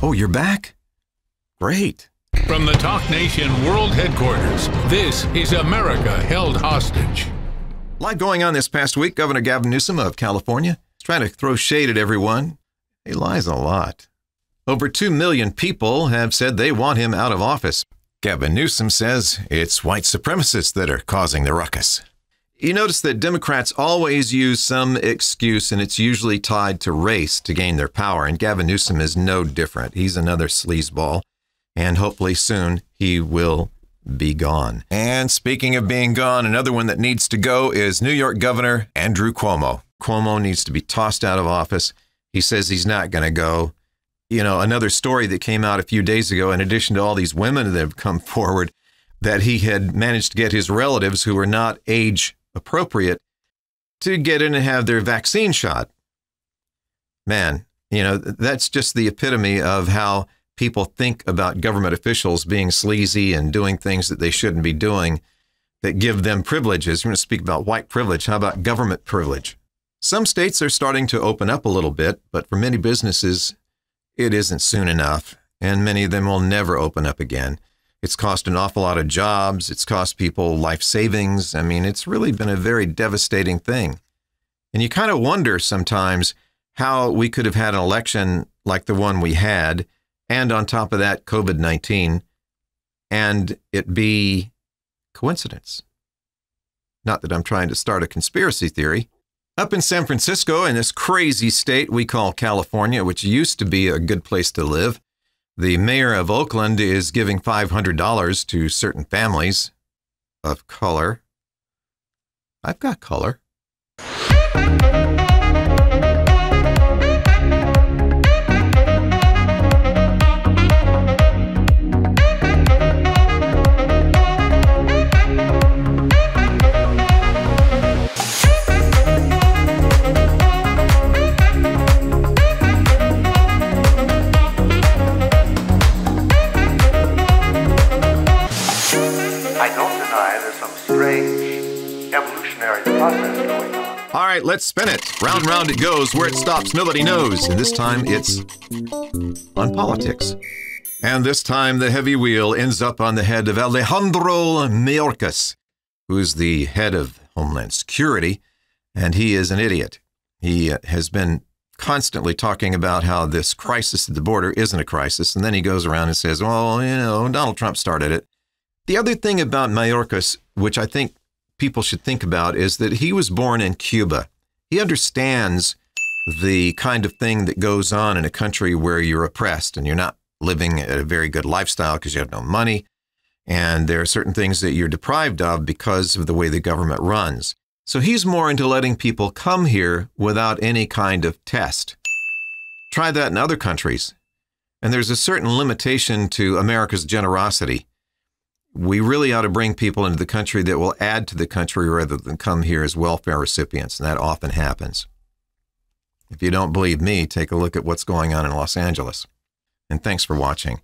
Oh, you're back? Great. From the Talk Nation World Headquarters, this is America Held Hostage. A lot going on this past week. Governor Gavin Newsom of California is trying to throw shade at everyone. He lies a lot. Over 2 million people have said they want him out of office. Gavin Newsom says it's white supremacists that are causing the ruckus. You notice that Democrats always use some excuse, and it's usually tied to race to gain their power. And Gavin Newsom is no different. He's another sleazeball, and hopefully soon he will be gone. And speaking of being gone, another one that needs to go is New York Governor Andrew Cuomo. Cuomo needs to be tossed out of office. He says he's not going to go. You know, another story that came out a few days ago, in addition to all these women that have come forward, that he had managed to get his relatives who were not age appropriate to get in and have their vaccine shot. Man, you know, that's just the epitome of how people think about government officials being sleazy and doing things that they shouldn't be doing that give them privileges. We're going to speak about white privilege. How about government privilege? Some states are starting to open up a little bit, but for many businesses, it isn't soon enough, and many of them will never open up again. It's cost an awful lot of jobs. It's cost people life savings. I mean, it's really been a very devastating thing. And you kind of wonder sometimes how we could have had an election like the one we had, and on top of that, COVID-19, and it be coincidence. Not that I'm trying to start a conspiracy theory. Up in San Francisco, in this crazy state we call California, which used to be a good place to live, the mayor of Oakland is giving $500 to certain families of color. I've got color. All right, let's spin it. Round and round it goes. Where it stops, nobody knows. And this time it's on politics. And this time the heavy wheel ends up on the head of Alejandro Mayorkas, who's the head of Homeland Security, and he is an idiot. He has been constantly talking about how this crisis at the border isn't a crisis, and then he goes around and says, well, you know, Donald Trump started it. The other thing about Mayorkas, which I think people should think about, is that he was born in Cuba. He understands the kind of thing that goes on in a country where you're oppressed and you're not living a very good lifestyle because you have no money. And there are certain things that you're deprived of because of the way the government runs. So he's more into letting people come here without any kind of test. Try that in other countries. And there's a certain limitation to America's generosity. We really ought to bring people into the country that will add to the country rather than come here as welfare recipients, and that often happens. If you don't believe me, take a look at what's going on in Los Angeles. And thanks for watching.